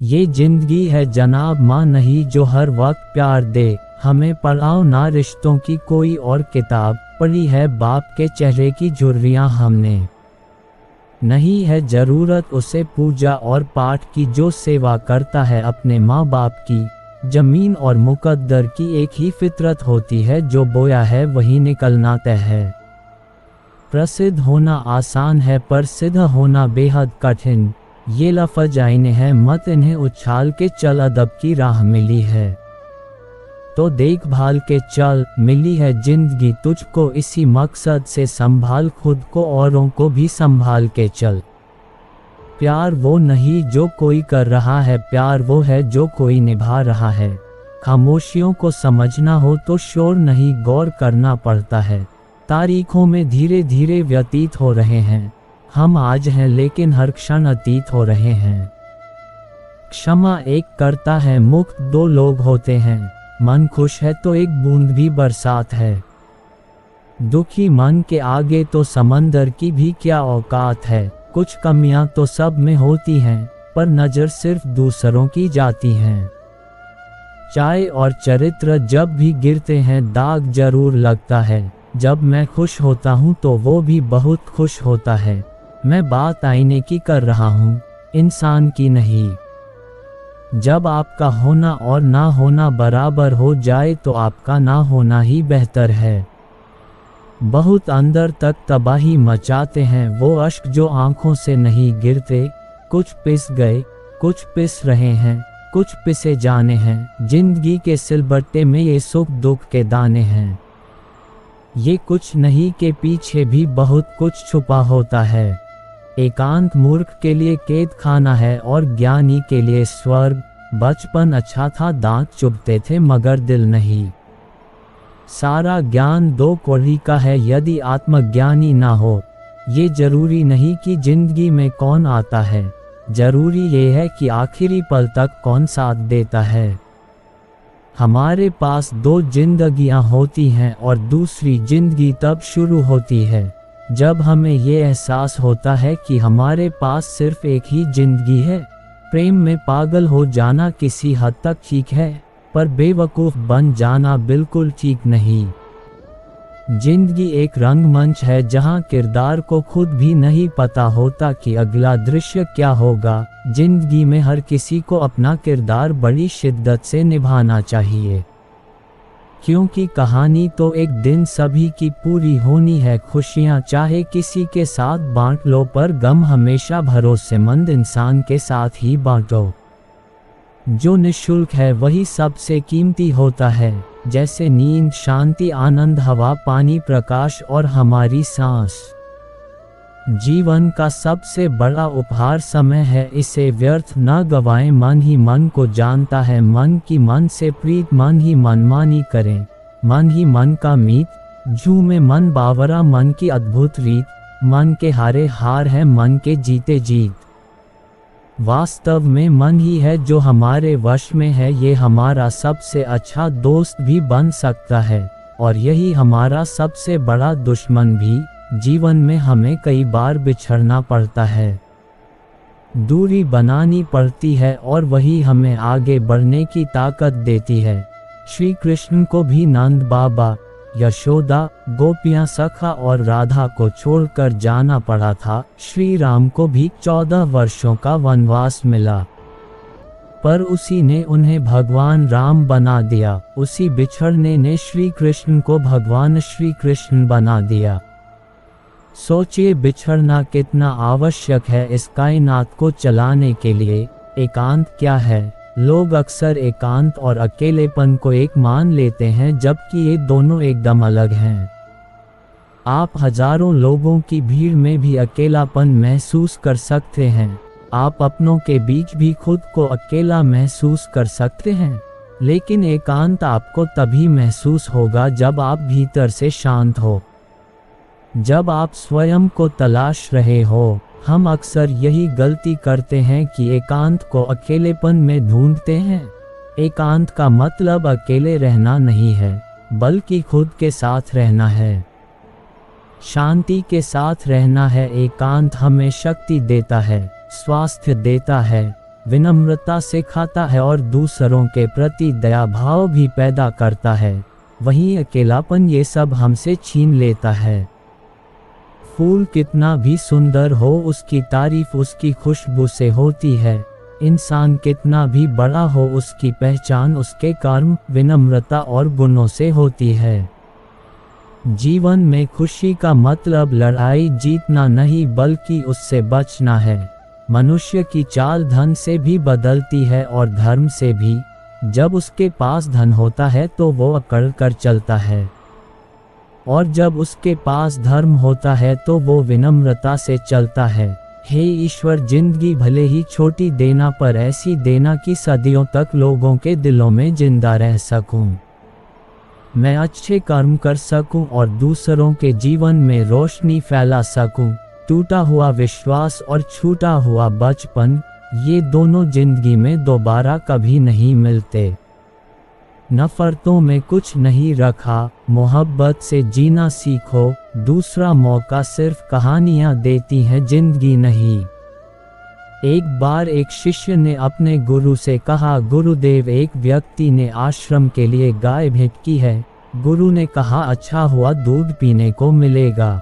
ये जिंदगी है जनाब माँ नहीं जो हर वक्त प्यार दे, हमें पढ़ाओ ना रिश्तों की कोई और किताब, पढ़ी है बाप के चेहरे की झुर्रियाँ हमने। नहीं है ज़रूरत उसे पूजा और पाठ की जो सेवा करता है अपने माँ बाप की। ज़मीन और मुकद्दर की एक ही फितरत होती है, जो बोया है वही निकलना तय है। प्रसिद्ध होना आसान है पर सिद्ध होना बेहद कठिन, ये लफ्ज़ आईने हैं मत इन्हें उछाल के चल, अदब की राह मिली है तो देखभाल के चल। मिली है जिंदगी तुझको इसी मकसद से संभाल, खुद को औरों को भी संभाल के चल। प्यार वो नहीं जो कोई कर रहा है, प्यार वो है जो कोई निभा रहा है। खामोशियों को समझना हो तो शोर नहीं गौर करना पड़ता है। तारीखों में धीरे धीरे व्यतीत हो रहे हैं, हम आज हैं लेकिन हर क्षण अतीत हो रहे हैं। क्षमा एक करता है मुक्त दो लोग होते हैं, मन खुश है तो एक बूंद भी बरसात है। दुखी मन के आगे तो समंदर की भी क्या औकात है। कुछ कमियां तो सब में होती हैं, पर नज़र सिर्फ दूसरों की जाती हैं। चाय और चरित्र जब भी गिरते हैं दाग जरूर लगता है। जब मैं खुश होता हूँ तो वो भी बहुत खुश होता है। मैं बात आईने की कर रहा हूँ, इंसान की नहीं। जब आपका होना और ना होना बराबर हो जाए तो आपका ना होना ही बेहतर है। बहुत अंदर तक तबाही मचाते हैं वो अश्क जो आंखों से नहीं गिरते। कुछ पिस गए, कुछ पिस रहे हैं, कुछ पिसे जाने हैं। जिंदगी के सिलबट्टे में ये सुख दुख के दाने हैं। ये कुछ नहीं के पीछे भी बहुत कुछ छुपा होता है। एकांत मूर्ख के लिए कैद खाना है और ज्ञानी के लिए स्वर्ग। बचपन अच्छा था, दांत चुभते थे मगर दिल नहीं। सारा ज्ञान दो कौड़ी का है यदि आत्मज्ञानी ना हो। ये जरूरी नहीं कि जिंदगी में कौन आता है, जरूरी ये है कि आखिरी पल तक कौन साथ देता है। हमारे पास दो जिंदगियां होती हैं और दूसरी जिंदगी तब शुरू होती है जब हमें ये एहसास होता है कि हमारे पास सिर्फ एक ही जिंदगी है। प्रेम में पागल हो जाना किसी हद तक ठीक है, पर बेवकूफ़ बन जाना बिल्कुल ठीक नहीं। जिंदगी एक रंगमंच है जहां किरदार को खुद भी नहीं पता होता कि अगला दृश्य क्या होगा। जिंदगी में हर किसी को अपना किरदार बड़ी शिद्दत से निभाना चाहिए, क्योंकि कहानी तो एक दिन सभी की पूरी होनी है। खुशियाँ चाहे किसी के साथ बांट लो, पर गम हमेशा भरोसेमंद इंसान के साथ ही बांटो। जो निःशुल्क है वही सबसे कीमती होता है, जैसे नींद, शांति, आनंद, हवा, पानी, प्रकाश और हमारी सांस। जीवन का सबसे बड़ा उपहार समय है, इसे व्यर्थ न गवाएं। मन ही मन को जानता है, मन की मन से प्रीत। मन ही मनमानी करें, मन ही मन का मीत। झूमे मन बावरा, मन की अद्भुत रीत। मन के हारे हार है, मन के जीते जीत। वास्तव में मन ही है जो हमारे वश में है। ये हमारा सबसे अच्छा दोस्त भी बन सकता है और यही हमारा सबसे बड़ा दुश्मन भी। जीवन में हमें कई बार बिछड़ना पड़ता है, दूरी बनानी पड़ती है और वही हमें आगे बढ़ने की ताकत देती है। श्री कृष्ण को भी नंद बाबा, यशोदा, गोपियां, सखा और राधा को छोड़कर जाना पड़ा था। श्री राम को भी 14 वर्षों का वनवास मिला, पर उसी ने उन्हें भगवान राम बना दिया। उसी बिछड़ने ने श्री कृष्ण को भगवान श्री कृष्ण बना दिया। सोचिए बिछड़ना कितना आवश्यक है इस कायनात को चलाने के लिए। एकांत क्या है? लोग अक्सर एकांत और अकेलेपन को एक मान लेते हैं, जबकि ये दोनों एकदम अलग हैं। आप हजारों लोगों की भीड़ में भी अकेलापन महसूस कर सकते हैं। आप अपनों के बीच भी खुद को अकेला महसूस कर सकते हैं, लेकिन एकांत आपको तभी महसूस होगा जब आप भीतर से शांत हो, जब आप स्वयं को तलाश रहे हो। हम अक्सर यही गलती करते हैं कि एकांत को अकेलेपन में ढूंढते हैं। एकांत का मतलब अकेले रहना नहीं है, बल्कि खुद के साथ रहना है, शांति के साथ रहना है। एकांत हमें शक्ति देता है, स्वास्थ्य देता है, विनम्रता सिखाता है और दूसरों के प्रति दया भाव भी पैदा करता है, वहीं अकेलापन ये सब हमसे छीन लेता है। फूल कितना भी सुंदर हो, उसकी तारीफ उसकी खुशबू से होती है। इंसान कितना भी बड़ा हो, उसकी पहचान उसके कर्म, विनम्रता और गुणों से होती है। जीवन में खुशी का मतलब लड़ाई जीतना नहीं बल्कि उससे बचना है। मनुष्य की चाल धन से भी बदलती है और धर्म से भी। जब उसके पास धन होता है तो वो अकड़ कर चलता है, और जब उसके पास धर्म होता है तो वो विनम्रता से चलता है। हे ईश्वर, जिंदगी भले ही छोटी देना पर ऐसी देना कि सदियों तक लोगों के दिलों में जिंदा रह सकूं। मैं अच्छे कर्म कर सकूं और दूसरों के जीवन में रोशनी फैला सकूं। टूटा हुआ विश्वास और छूटा हुआ बचपन, ये दोनों जिंदगी में दोबारा कभी नहीं मिलते। नफरतों में कुछ नहीं रखा, मोहब्बत से जीना सीखो। दूसरा मौका सिर्फ कहानियां देती हैं, जिंदगी नहीं। एक बार एक शिष्य ने अपने गुरु से कहा, गुरुदेव, एक व्यक्ति ने आश्रम के लिए गाय भेंट की है। गुरु ने कहा, अच्छा हुआ, दूध पीने को मिलेगा।